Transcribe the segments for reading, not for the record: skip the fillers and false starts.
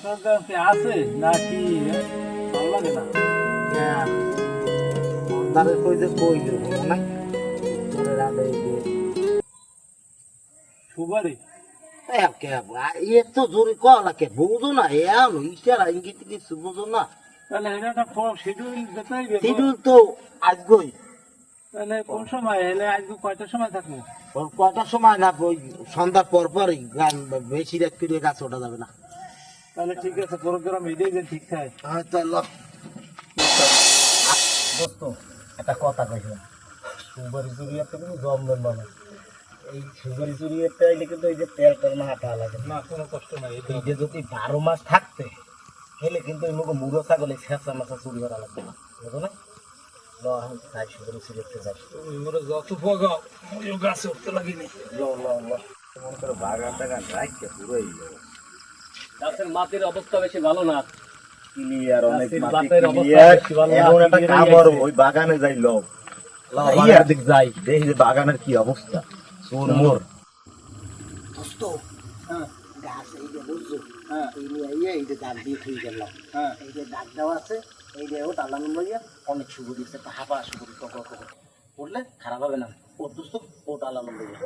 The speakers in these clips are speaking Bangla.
প্রোগ্রাম কি আছে নাকি ভালো লাগে না? তাদের কই যে কইল না তোরে রাতে যে সুবারি কে এ তো জোরে কলা কে বুঝো না এলো ইশারা ইঙ্গিত কিছু বুঝো না তাহলে এটা একটা শিডিউল দিতে হবে। শিডিউল তো আজগই তাহলে কোন সময় এলে আজকে কয়টার সময় থাকবো? কয়টার সময় না ওই সন্ধ্যার পর পরই গান বেশি রাত করে গাছ ওঠা যাবে না। তাহলে ঠিক আছে, প্রোগ্রাম এটাই যে ঠিক থাকে। হয়তো দোস্ত একটা কথা কইলাম সুপারি চুরি একটা কিন্তু জমবেন মানে এই সুপারি চুরি একটা এলে কিন্তু এই যে তেল তেল মাথা লাগে না, কোনো কষ্ট নাই। এই যে যদি 12 মাস থাকতে হেলে কিন্তু এই মুখে মুড়ো ছাগলে ছেঁচা মাছা চুরি করা লাগবে না, বুঝো না? ল এখন তাই সুপারি চুরি করতে যাই। তুমি মোরে যত পগাও ওই গাছে উঠতে লাগিনি। ল ল ল মন করে বাগান টাগান রাখতে পুরোই গাছের মাটির অবস্থা বেশি ভালো না। ক্লিয়ার অনেক মাটি বাতের অবস্থা ক্লিয়ার বেশি ভালো না। এখন একটা কামড় ওই বাগানে যাই ল বাগানের দিক যাই। দেখি যে বাগানের কি অবস্থা চোর মোর দোস্ত। হ্যাঁ গাছ এই যে বুঝছো হ্যাঁ এই নিয়ে এই যে দাঁত দিয়ে থুই গেলাম হ্যাঁ এই যে দাঁত দেওয়া আছে এই যে ও টালানো লইয়া অনেক সুগু দিচ্ছে একটা হাঁপা সুগু টকর টকর পড়লে খারাপ হবে না। ও দোস্ত ও টালানো লইয়া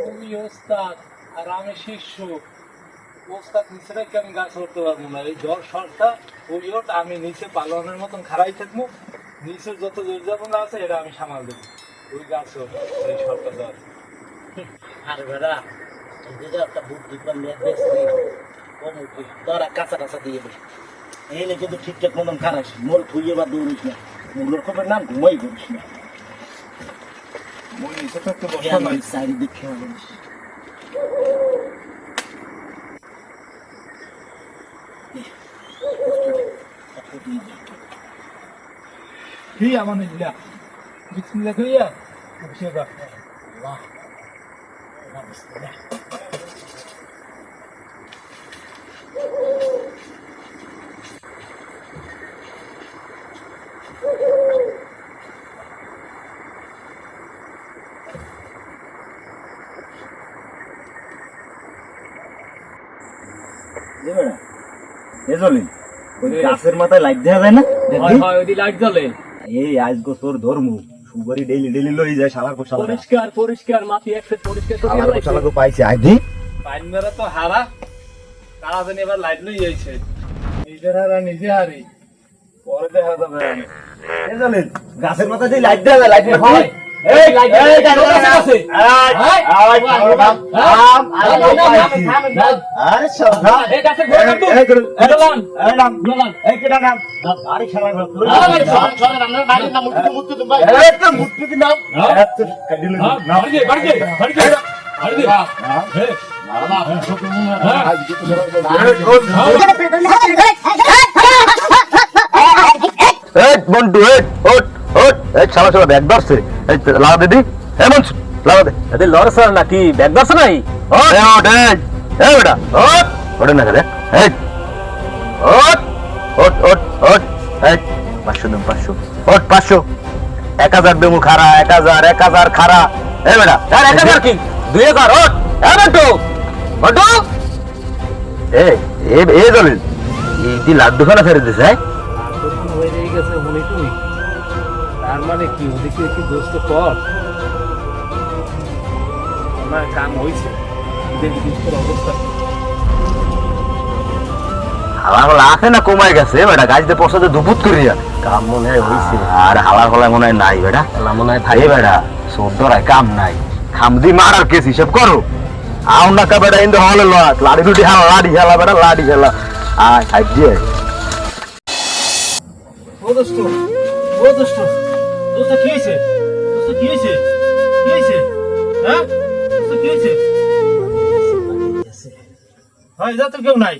তুমি ওস্তাদ আর আমি শিষ্য। ওস্তাদ নিচে রেখে আমি গাছ উঠতে পারবো না। এই জ্বর সরটা ওই ওট আমি নিচে পালনের মতন খাড়াই থাকবো। নিচের যত দুর্যাতনা আছে এটা আমি সামাল দেবো। ওই গাছ এই সরটা জ্বর। আর বেড়া এই যে একটা বুদ্ধি পান নিয়ে বেশি কম উঠবি তোরা কাঁচা কাঁচা দিয়ে দে এলে কিন্তু ঠিকঠাক মতন খারাস মোর থুইয়ে বা দৌড়িস না মোর খবর না ঘুমাই করিস না মই নিচে থাকতে বসা নাই। চারিদিক খেয়াল করিস। কি আমার নিলা বিসমিল্লাহ কইয়া বসে যা। আল্লাহ আল্লাহ বিসমিল্লাহ। গাছের মাথায় লাইট দেওয়া যায় না হয় হয় ওই লাইট জ্বলে। এই আজ তোর ধর্ম সুপারি ডেইলি ডেইলি লই যায় শালার কোশালা পরিষ্কার পরিষ্কার মাটি একসাথে পরিষ্কার করে শালার ফেলাইছে। কোশালা কো পাইছে আইদি পাইন মেরা তো হারা কারা জানি এবার লাইট লই যাইছে। নিজের হারা নিজে হারি, পরে দেখা যাবে। এ জানেন গাছের মাথায় যে লাইট দেওয়া যায় লাইট হয়। এই লাইট এই গাছের কাছে। আরে শালা এই গাছের ঘোড়া কাটু। এই দলান দলান এই কেডা নাম আরে শালা এই সরে আমরা বাড়ি না মুক্তি তুমি ভাই। একটা মুট্টি কি নাম এত কাডিল না বাড়ি দে বাড়ি দে বাড়ি দে বাড়ি দে। হ্যাঁ বন্ধু শালা শালা ব্যাগ ধরছে লাগা দিদি এমন লাগা দে এদের লড়ছ নাকি ব্যাগ ধরছ নাই? ওটা না রে 500 1000 দেবো খারা 1000 খারা এ বেটা 1000 কি 2000 ওট এমনটো ওটো এ এ এ দলিল এই লাড্ডু খানা ফেরে দিছে হয়ে গেছে মনে তুমি। তার মানে কি ওদিকে কি দোস্ত কর আমার কাম হয়েছে। দেখি দোস্তের অবস্থা কি। হাওয়া হলা আছে না কমাই গেছে বেটা গাছতে পছন্দ দুপুত করিয়া কাম মনে হয় হইছে আর হাওয়া হলা মনে হয় নাই বেটা আল্লাহ মনে হয় ভাই বেটা সদ্দরায় কাম নাই খামদি মারার কেস হিসাব করো আও না কা বেটা ইন্দু হলে লট লাড়ি দুটি হালা লাড়ি খেলা বেটা লাড়ি খেলা আয় সাইড দিয়ে ও দোস্ত দোস্ত কি হয়েছে? দোস্ত কি হয়েছে? কি হয়েছে? হ্যাঁ দোস্ত কি হয়েছে? হয় যা তো কেউ নাই,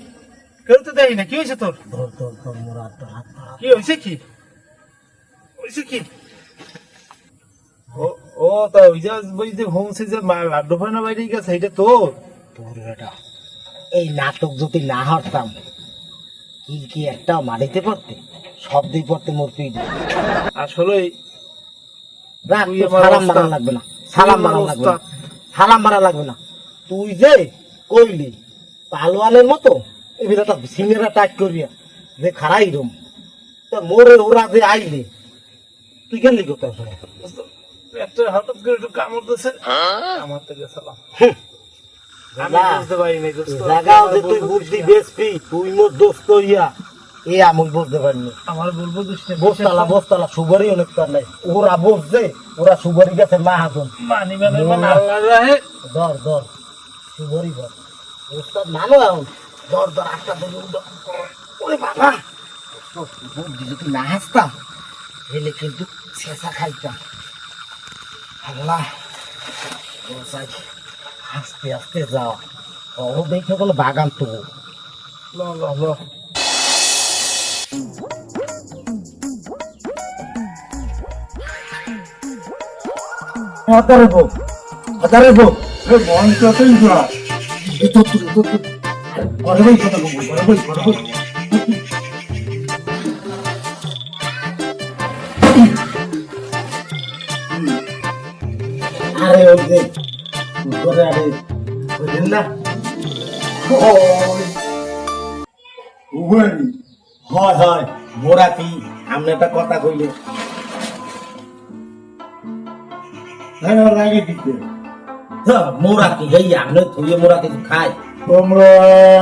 কেউ তো দেখি না। কি হয়েছে তোর? কি হয়েছে? কি হয়েছে? কি ও ও তা ওই যে হোমসে যে লাড্ডু ফানা বাইরে গেছে এটা তোর? তোর বেটা এই নাটক যদি না হারতাম কি একটা মারিতে পড়তে সব দিয়ে পড়তে মোর তুই আসলে সালাম মারা লাগবে না সালাম মারা লাগবে না সালাম মারা লাগবে না তুই যে কইলি পালোয়ানের মতো এই বিরাটা সিঙ্গেরা টাইট করিয়া যে খারাই রুম তা মোরে ওরা যে আইলে তুই গেলি কোথায় একটা হঠাৎ করে একটু কামড় দিয়েছে আমার থেকে গেছিলাম আমি বুঝতে পারিনি দোস্ত জাগাও যে তুই বুদ্ধি বেশি তুই মোর দোস্ত ইয়া এ আমি বুঝতে পারিনি আমার বলবো দোস্ত বস্তালা সুগারই অনেক তার নাই ওরা বসছে ওরা সুগারি গেছে মাহাজন পানি মানে আল্লাহ রাহে দর সুগারি বল ওস্তাদ মানো এখন দর আটটা ওরে বাবা বুদ্ধি যদি না হাসতাম এলে কিন্তু শেষা খাইতাম আল্লাহ আস্তে আস্তে যাও ও দেখে গেল বাগান তো হাজারে বউ মঞ্চতেই যা ঘরে বই কথা বলবো ঘরে বই আরে ওই যে ঘরে আরে বুঝলেন না উভয়ই হয় মোরা কি আমি একটা কথা কইলে হ্যাঁ লাগে দিতে মোরা কি এই আমি থুয়ে মোরা কিছু খাই তোমরা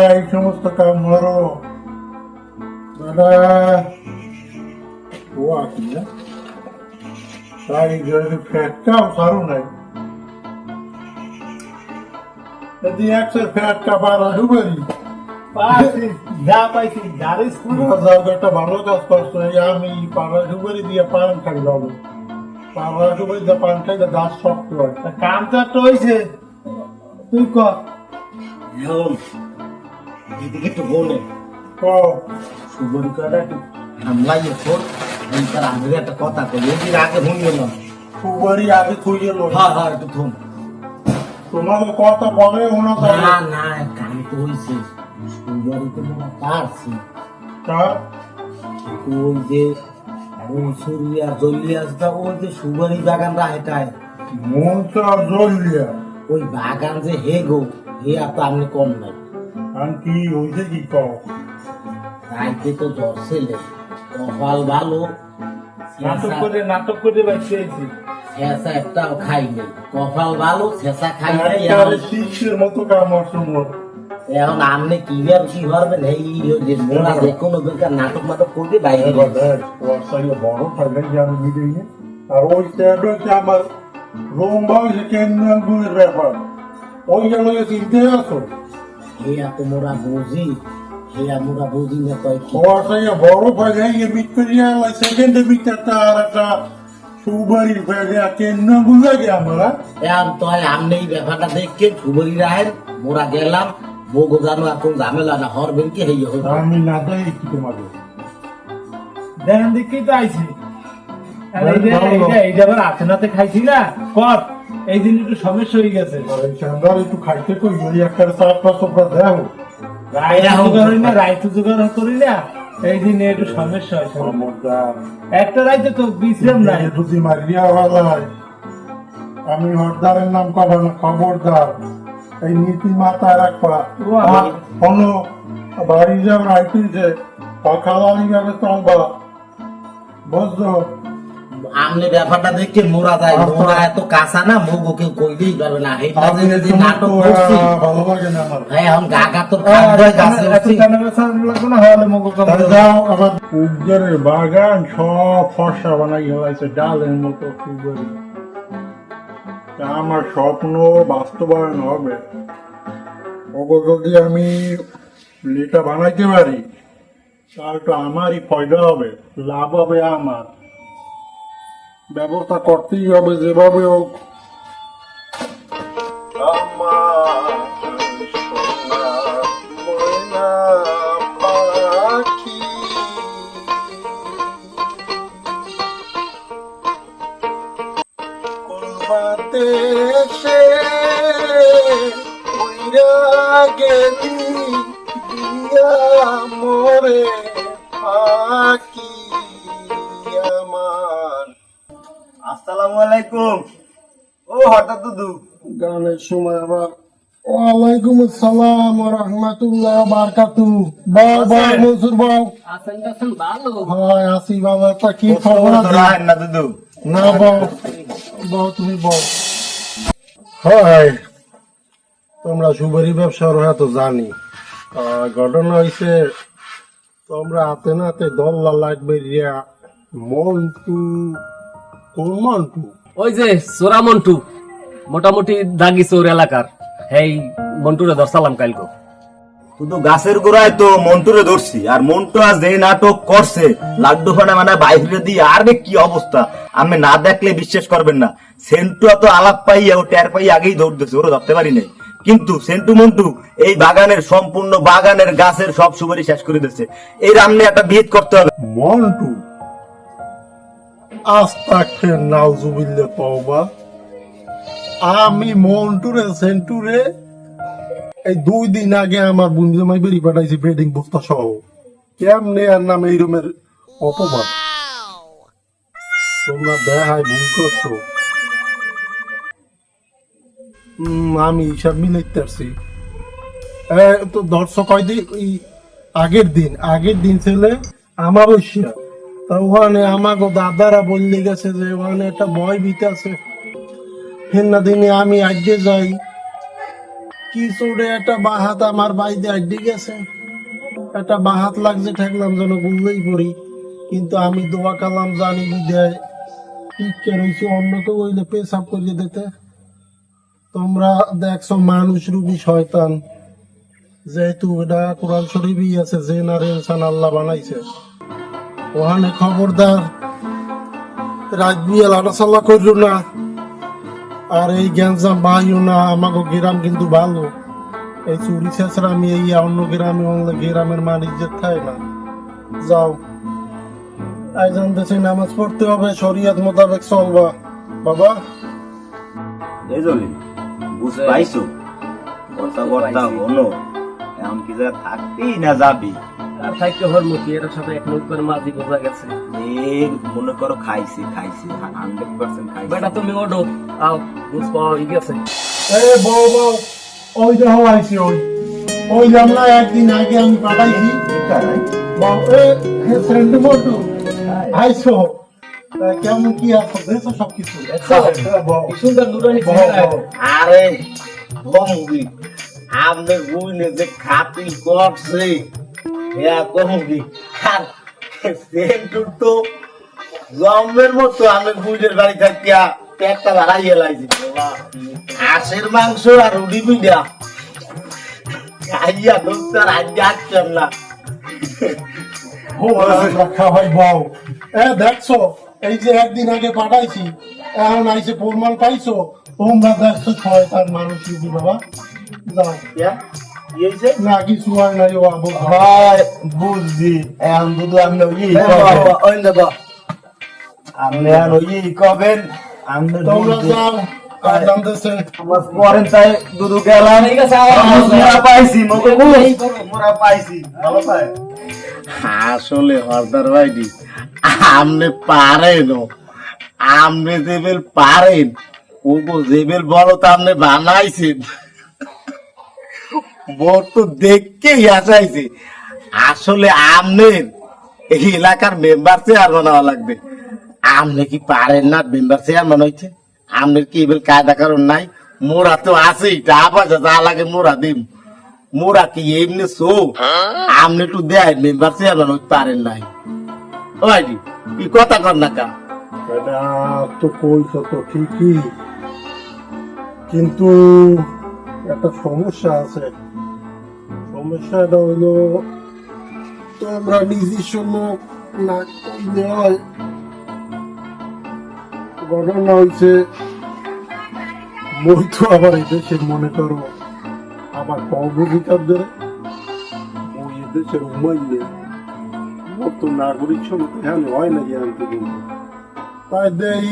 এই সমস্ত কাম ধরো দাদা ও আছি না তাই যদি ফ্যাটটাও সারো নাই যদি একশো ফ্যাটটা বাড়া ডুবেরি যা পাইছি গাড়িস একটা ভালো কাজ করছো এই আমি পাড়া ডুবেরি দিয়ে পান খাই যাবো পাড়া ডুবেরি দিয়ে পান খাইলে গাছ শক্ত হয় কামটা তো হইছে তুই কর এখন এদিকে একটু বলে তো সুবরি কাটা একটু হামলাই এখন তার আগে একটা কথা কই এর আগে ভুল গেলাম সুপারি আগে খুঁজে লো হ্যাঁ একটু থম তোমাকে কথা বলে ওনা না কাম তো হইছে সুবরি তো না পারছি তা ওই যে ওই সুরিয়া জলিয়াসটা ওই যে সুবরি বাগানটা হেটায় মনটা জ্বলিয়া ওই বাগান যে হে গো হে আর তো আপনি কম নাই আমি কি হইছে কি কও রাইতে তো জ্বর ছেলে কপাল ভালো নাটক করে বাঁচিয়েছি শেষা একটাও খাই নেই কপাল ভালো শেষা খাই নাই একেবারে শিষ্যের মতো কাম আছে মোর এখন আপনি কি বেশি পারবেন এই যে মোরা যে কোনো বেকার নাটক করবে বাইরে এবার দেখ তোর সাইয়ে বড় ফাইলে যে আমি মিডিয়ে নিয়ে আর ওই স্ট্যান্ড হচ্ছে আমার রোম বাউসে কেন্দ্র গুণের ব্যাপার ওই গেল চিনতে আছো হে এত মোরা বুঝি হে মোরা বুঝি না তাই কি তোর সাইয়ে বড় ফাইলে গিয়ে মিটকরিয়া সেকেন্ডে মিটারটা আর একটা সুবারির ফাইলে কেন্দ্র গুলো গে আমরা এখন তো আপনি এই ব্যাপারটা দেখে সুবরি রাহের মোরা গেলাম বগো জানো এখন ঝামেলা না হরবেন কি হইয়া হইবে আমি না দেই কি তোমাদের দেখেন দেখেই তো আইছি আর এই যে আবার আচনাতে খাইছি না কর এই দিন একটু সমস্যা হয়ে গেছে চান্দার একটু খাইতে কই ওই একটা চার পাঁচ সপ্তাহ দেখো রাইতু জোগাড় করি না এই দিন একটু সমস্যা হয় একটা রাইতে তো বিশ্রাম নাই যদি মারিয়া হয় আমি হরদারের নাম কবা না খবরদার এই নীতি মাথায় রাখবা কোনো বাড়ি যাও রাইতেছে সকালালি ভাবে চলবা বুঝছো আমনে ব্যাপারটা দেখে মোরা যায় মোরা এত কাঁচা না মুগো কেউ কইলেই পারবে না এটা যে নাটক করছি ভালো লাগে না আমার হ্যাঁ এখন গাগা তোর খাদ্য গাছে উঠছি লাগবে না হলে মগো তাহলে যাও আবার উজ্জরের বাগান সব ফর্সা বানাই হয়েছে ডালের মতো ফুলবাড়ি আমার স্বপ্ন বাস্তবায়ন হবে ওগো যদি আমি লেটা বানাইতে পারি তাহলে তো আমারই ফয়দা হবে লাভ হবে আমার ব্যবস্থা করতেই হবে যেভাবে হোক দেশে গেলি মরে ফাঁকি আমার আসসালামু আলাইকুম ও হঠাৎ দুদু গানের সময় আবার ওয়ালাইকুম আসসালাম ওয়া রাহমাতুল্লাহি ওয়া বারাকাতুহু। বাও বাও মনসুর বাও। আছেন আছেন ভালো। হয় আসি বাবা, তা কি খবর আছে? না দুদু না বাও, বাও তুমি বাও। হয় তোমরা সুপারি ব্যবসার হয়তো জানি। ঘটনা হয়েছে তোমরা হাতে নাতে দল্লা লাগবে রিয়া মন্টু, কোন মন্টু? ওই যে সোরা মন্টু, মোটামুটি দাগি চোর এলাকার, এই মন্টুরে ধরসালাম কালকে। শুধু গাছের গোড়ায় তো মন্টুরে ধরছি, আর মন্টু আজ যে নাটক করছে লাড্ডু ফানা মানে বাইরে দিয়ে, আর কি অবস্থা আমি না দেখলে বিশ্বাস করবেন না। সেন্টু তো আলাপ পাইয়া ও টের পাইয়া আগেই দৌড় দিয়েছে, ওরা ধরতে পারি নাই। কিন্তু সেন্টু মন্টু এই বাগানের সম্পূর্ণ বাগানের গাছের সব সুপারি শেষ করে দিচ্ছে। এই রামনে একটা বিয়ে করতে হবে। মন্টু আস্তাগফির নাউজুবিল্লাহ তওবা। আমি মন্টুরে সেন্টুরে এই 2 দিন আগে আমার বন্ধু জামাই বেরি পাঠাইছি বেডিং বস্তা সহ। কেমনে আর নামে এই রুমের অপমান তোমরা দেখায় ভুল করছো। আমি হিসাব মিলাইতে পারছি। তো দর্শক কয়দিন আগের দিন ছেলে আমার ঐশিয়া, তা ওখানে আমাকে দাদারা বললে গেছে যে ওখানে একটা বয় বিতে আছে। হেন্না দিনে আমি আজকে যাই, কি চোরে একটা বাহাত আমার বাইরে আড্ডি গেছে, একটা বাহাত লাগছে, ঠেকলাম যেন বুঝলেই পড়ি। কিন্তু আমি দোয়া কালাম জানি বিদায় টিকে রয়েছি, অন্য কেউ হইলে পেশাব করিয়ে দিতে। তোমরা দেখছো মানুষ রূপী শয়তান, যেহেতু এটা কোরআন শরীফই আছে যে নারে ইনসান আল্লাহ বানাইছে। ওখানে খবরদার রাত বিয়াল আটাসাল্লা করিও না, আর এই গ্যাঞ্জাম বাহিও না। আমাকে গ্রাম কিন্তু ভালো, এই চুরি ছেঁচড়া আমি এই অন্য গ্রামে অন্য গ্রামের মানুষ যে থাকে না। যাও আই জানতেছি নামাজ পড়তে হবে, শরিয়ত মোতাবেক চলবা বাবা। বুঝ পাইছো কথা কথা হলো এমন কি জায়গা থাকবি না যাবি? আর থাকতে হরমুখী এর সাথে এক মুখ করে মাঝি বোঝা গেছে। মনে করো খাইছে 100% খাইছে। বেটা তুমি ওঠো, আও বুঝ পাওয়া হয়ে গেছে। বউ বউ, ওই যে হওয়াইছি, ওই যে আমরা একদিন আগে আমি পাঠাইছি বউ। ফ্রেন্ড মোটু আইসো, কেমন কি আছে দেখো সবকিছু। কি সুন্দর নুরানি চেহারা। আরে কমবি আমাদের বুইনে যে খাতি করছে কমবি, আর সেন্টুর তো জমের মতো আমি বুইনের বাড়ি থাকিয়া পেটটা বাড়াইয়া লাগছে। হাঁসের মাংস আর রুটি পিঠা খাইয়া ডক্টর আজ যাচ্ছেন না। খাওয়াই বউ। দেখছো এই যে একদিন আগে পাঠাইছি, এখন আইসে প্রমাণ পাইছো। তোমরা দেখছো শয়তান মানুষ রূপী বাবা। যাও না কিছু হয় নাই, ও বুঝছি এখন দুধু আপনি আপনি কবেন তোমরা যাও আর জানতেছে পরেন তাই দুধু গেলাম পাইছি মোরা পাইছি ভালো পাই। আসলে হরদার ভাইডি আপনি পারেন, আপনি যেবেল পারেন ও যেবেল বলো তো আপনি বানাইছেন। মোর তো দেখকেই আসাইছে আসলে আমনের এই এলাকার মেম্বার চেয়ারম্যান হওয়া লাগবে। আপনি কি পারেন না মেম্বার চেয়ারম্যান হইছে? আপনার কি এবার কায়দা কারণ নাই? মোরা তো আছেই, টাকা যা লাগে মোরা দিম। মোরা কি এমনি সো আপনি একটু দেয় মেম্বার চেয়ারম্যান হইতে পারেন নাই? ওই কি কথা কর না কা? এটা তো কইছো তো ঠিকই, কিন্তু একটা সমস্যা আছে। সমস্যাটা হইলো তোমরা নিজস্ব লোক না করলে হয়। ঘটনা হয়েছে মই তো আবার এদেশের মনে করো আমার কর্মবিকারদের ওই এদেশের উমাইলে মত নাগরিক সমিতি এখানে হয় না জানতে, কিন্তু তাই দেই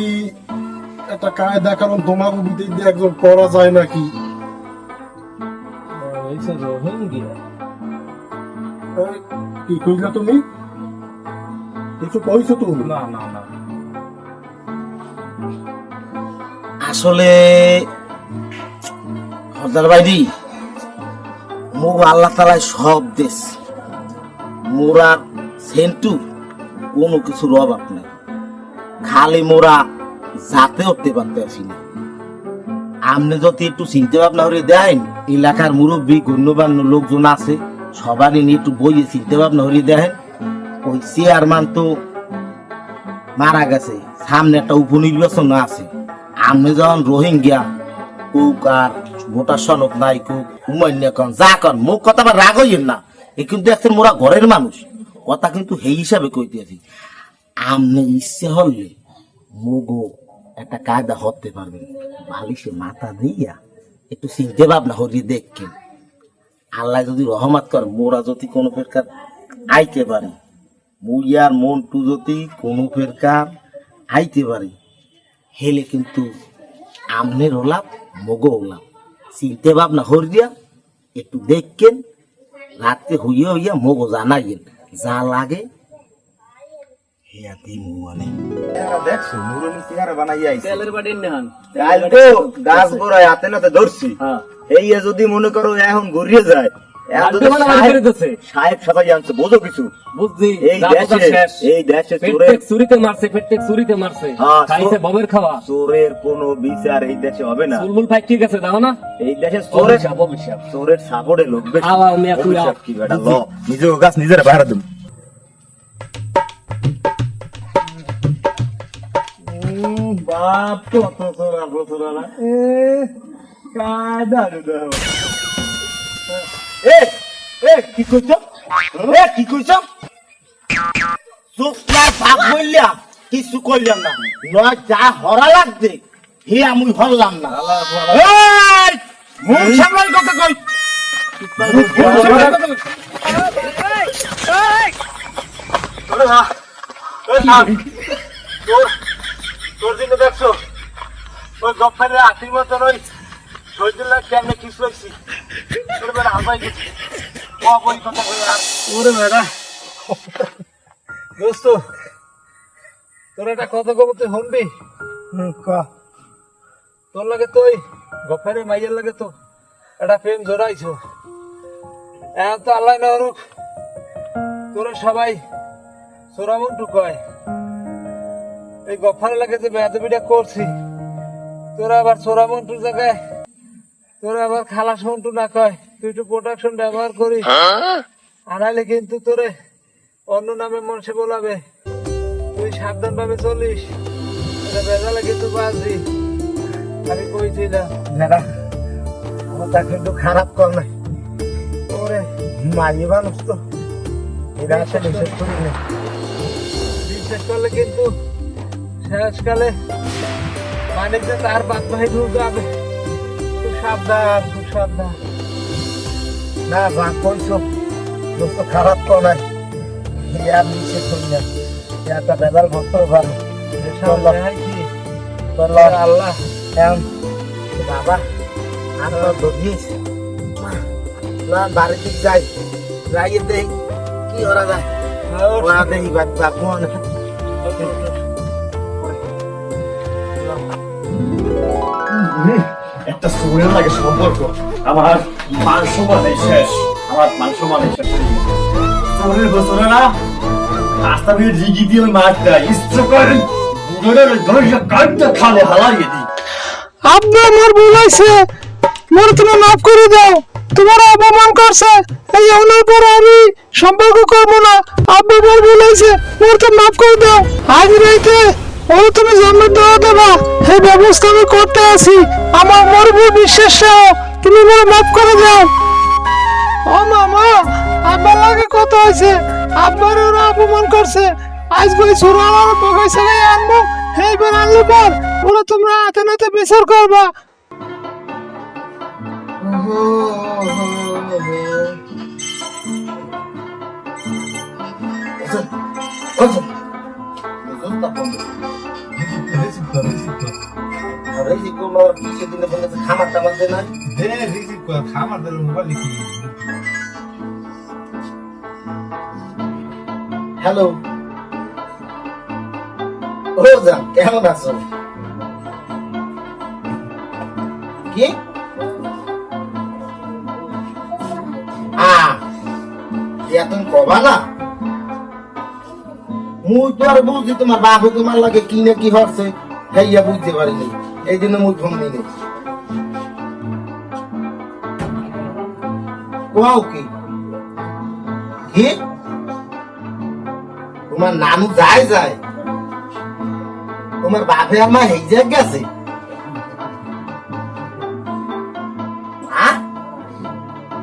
একটা কায়দা কারণ তোমাকে ভিতরে দিয়ে একজন করা যায় নাকি। কি কইলা তুমি? কিছু কইছো তুমি? না না না, আসলে হরদার ভাইডি মুগ আল্লাহ তালায় সব দেশ মোরার সেন্টু কোনো কিছুর অভাব নাই, খালি মোরা যাতে উঠতে পারতে আসি না। আপনি যদি একটু চিন্তা ভাবনা করে দেন, এলাকার মুরব্বী গণ্যমান্য লোকজন আছে, সবারই নিয়ে একটু বইয়ে চিন্তা ভাবনা করে দেখেন। ওই চেয়ারম্যান তো মারা গেছে, সামনে একটা উপনির্বাচন আছে। আপনি যখন রোহিঙ্গা কুক আর ভোটার সনদ নাই কুক হুমায়ুন কন যা কন, মুখ কথা আবার রাগ হইয়েন না। এ কিন্তু একজন মোরা ঘরের মানুষ, কথা কিন্তু সেই হিসাবে কইতে আছি। আপনি ইচ্ছে হলে মুগো একটা কায়দা হতে পারবেন, বালিশে মাথা দিয়া একটু চিন্তা ভাবনা হরিয়ে দেখেন। আল্লাহ যদি রহমত কর, মোরা যদি কোনো প্রকার আইতে পারি, মুইয়ার মন্টু যদি কোনো প্রকার আইতে পারি, হেলে কিন্তু আমনের হলাম মগো হলাম। চিন্তা ভাবনা হরিয়া একটু দেখেন, রাত্রে হইয়া হইয়া মগো জানাইয়েন, যা লাগে হেয়া দিমু মানে। দেখছো মুরলি চেহারা বানাই আইছে তেলের বাড়ির নেহান কাল তো গাছ গোড়ায় হাতে নাতে ধরছি। এই যদি মনে করো এখন ঘুরিয়ে যায়, এখন যদি সাহেব সাজাই আনছে, বোঝো কিছু বুঝছি। এই দেশে চুরিতে মারছে, পেটেক চুরিতে মারছে, হ্যাঁ, খাইছে ববের খাওয়া। চোরের কোনো বিচার এই দেশে হবে না। চুলমুল ভাই ঠিক আছে, দাও না। এই দেশে চোরের চোরের সাপড়ে লোক বেশি। কি বেটা ল নিজে গাছ নিজের বাইরে দিম। বাপ কত চোরা বছরা না কায়দা কি কইছ? কি কইছ? চোখটার ভাগ বললা কিছু কইলাম না, নয় যা হরা লাগবে হে আমি হরলাম না। মুখ সামলাই কথা কই। তোর দিনে দেখছো ওই গফারের আটির মতন ওই শহীদুল্লাহ কেমনে কিছু হয়েছি হাবাই গেছি। ওরে ম্যাডা দোস্ত, তোর একটা কথা কব, তুই শুনবি? তোর লাগে তো ওই গফারের মাইয়ের লাগে তো একটা প্রেম জড়াইছো। এখন তো আল্লাহ না অরূপ তোরা সবাই সোরামন্টু কয়। এই গফারের লাগে যে বেয়াদবিটা করছি, তোরা আবার সোরামন্টুর জায়গায় তোরা আবার খালাস মন্টু না কয়, তুই একটু প্রোটেকশন ব্যবহার করিস, আনাইলে কিন্তু তোরে অন্য নামে মানুষে বলাবে। তুই সাবধান ভাবে চলিস, এটা বেজালে কিন্তু বাঁচবি। আমি কইছিলাম কথা কিন্তু খারাপ কর নাই, ওরে মাঝি মানুষ তো এটা আসলে বিশ্বাস করি না। বিশ্বাস করলে কিন্তু শেষকালে মানিক যে তার বাদ ভাই যাবে। খুব সাবধান, খুব সাবধান। না যা কইছো দোস্ত খারাপ কর নাই, আর বিশ্বাস করি না। একটা বেদাল ভক্ত ভালো আল্লাহ বাবা আমরা ধরিস না, বাড়িতে যাই, যাই দেই কি ওরা যায়, ওরা দেই বাপু একটা চোরের লাগে সম্পর্ক, আমার মান সম্মানের শেষ, আমার মান সম্মানের শেষ। চোরের বছরে না রাস্তা দিয়ে জিগি দিয়ে মাছ দেয়, ইচ্ছে করে কাঠটা খালে হালাইয়ে দিই। আব্বা আমার ভুল হয়েছে, মোর তুমি মাফ করে দাও। তোমার অপমান করছে, এই অন্যের পর আমি সম্পর্ক করবো না। আব্বা আমার ভুল হয়েছে, মোর তো মাফ করে দাও। আজ রাইতে ও তুমি জন্মের দেওয়া দেবা, এই ব্যবস্থা আমি করতে আছি। আমার মোর ভুল বিশ্বাস রাখো, তুমি মোর মাফ করে দাও। ও মামা, আব্বার লাগে কত হয়েছে, আব্বার ওরা অপমান করছে। আজ কই সুরার পয়সা গায়ে আনবো, এইবার আনলে পর ওরা তোমরা হাতে নাতে বিচার করবা। খামার টামার দে না, খামার দিল মোবাইল লিখি। হ্যালো ও জান, কেমন আছো? কি ইয়া তুমি কবা না মুই তো আর বুঝছি তোমার বাপে তোমার লাগে কি না কি হচ্ছে হেইয়া বুঝতে পারিনি এই জন্য মুই ফোন নিই কোয়াও কি কি তোমার নানু যায় যায় তোমার বাপে আর মা হেই যায় গেছে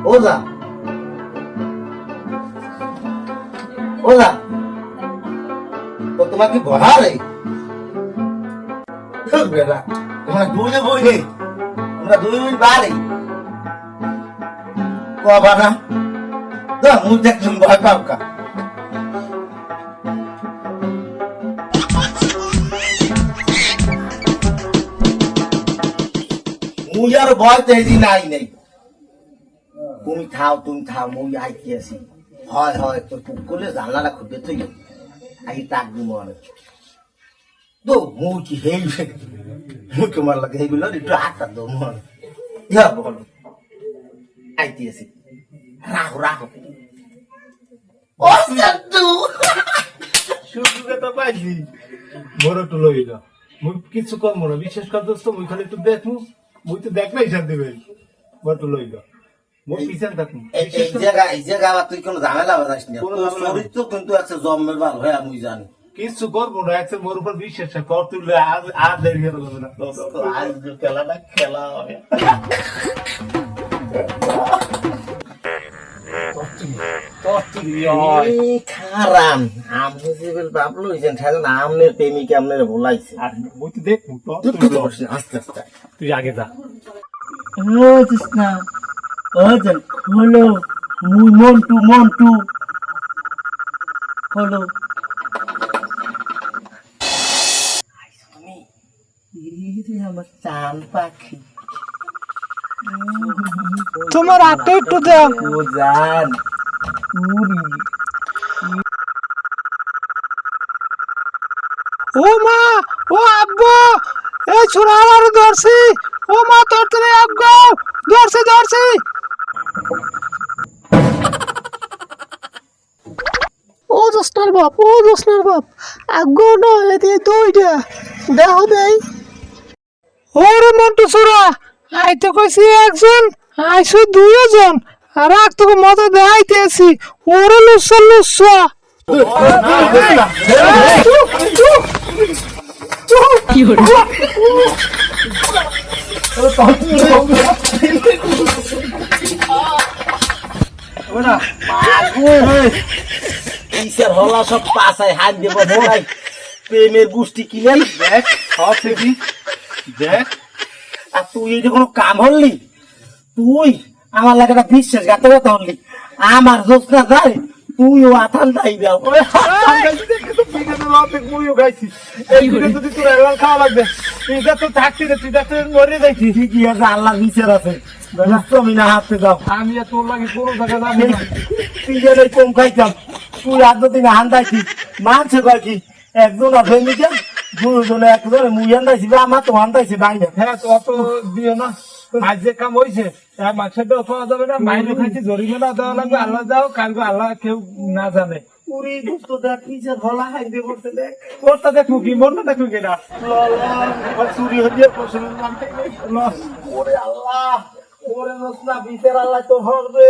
ওজা ওজা তো তোমার কি বলা রে তোমার দুইলে বই নেই তোমরা 2 মিনিট বাড়ি কবা না মুই দেখলাম ভয় পাও কা মুই আর ভয় তো এদিন নাই নেই তুমি থাও মুই আইতে আছি হয় হয় তোর পুকুরে জানলাটা খুঁজে তুই আই টাক দিব অনেক তো মুই কি হেই মুই তোমার লাগে হেইগুলো একটু হাতটা দো মন ইয়া বলো আইতে আছি রাখো ও সাধু শুরুতে তো পাইছি বড় তো লইল মুই কিছু কম না বিশেষ করে দোস্ত মুই খালি একটু দেখমু মুই তো দেখলেই শান্তি পাই বড় তো লইল মুই পিছন থাকমু এই জায়গা আবার তুই কোনো ঝামেলা বাজাস না তোর চরিত্র কিন্তু একটা জন্মের বার হয় আমি জানি কিছু করবো না একদম মোর উপর বিশ্বাস কর তুললে আর দেরি হবে না আজ খেলাটা খেলা হবে খারাম আমি যে বাবলু হইছেন ঠাকুর আমনের প্রেমিক আমনের ভুলাইছে আর মুই তো দেখমু আস্তে আস্তে তুই আগে যা ও কৃষ্ণা ও জন হলো মুই মন্টু হলো তুমি আমার চান পাখি তোমার হাতটা একটু দাও ও জান ও মা ও আব্বু এই ছোড়া আর ধরছি ও মা তোর তুমি আব্বু ধরছি ও জোসনার বাপ আগ্গো না এদি দুইটা দেখো দেই ওরে মন্টু ছোড়া আইতে কইছি একজন আইছো দুইজন আর আগ তোকে মজা দেখাইতেছি ওরে লুচ্ছা ইসের হলা সব পাছায় হাত দেব মোড়াই প্রেমের গোষ্ঠী কিনে দেখ হচ্ছে কি দেখ আর তুই এটা কোনো কাম হলি তুই আমার লাগে একটা বিশ্বাসঘাতকতা হলি আমার দোষ না যাই তুইও আথান দাই দাও মুইও গাইছি এই যদি তোর এলাকা খাওয়া লাগবে তুই তো থাকছি রে তুই তো মরে যাইছি ঠিকই আছে আল্লাহ বিচার আছে তুমি না হাতে দাও আমি আর তোর লাগে কোনো জায়গা যাবো না তুই যে কম খাইতাম তুই আর দিন হান্দাইছি মানছে কয়েকি একজন আছে নিচে দুজনে একজনে মুই হান্দাইছি বা আমার তো হান্দাইছি বাইরে হ্যাঁ তো অত দিও না আজ যে কাম হয়েছে মাছেরটা খাওয়া যাবে না মাইনে খাইছি জরিমানা দেওয়া লাগবে আল্লাহ দাও কালকে আল্লাহ কেউ না জানে পুরি দুটো দেখ নিজের হলা হাইতে করতে দেখ ওরটা দেখবো কি মনটা দেখবো কিনা চুরি হয়ে পছন্দ মানতে ওরে আল্লাহ ওরে নসনা বিচার আল্লাহ তো হবে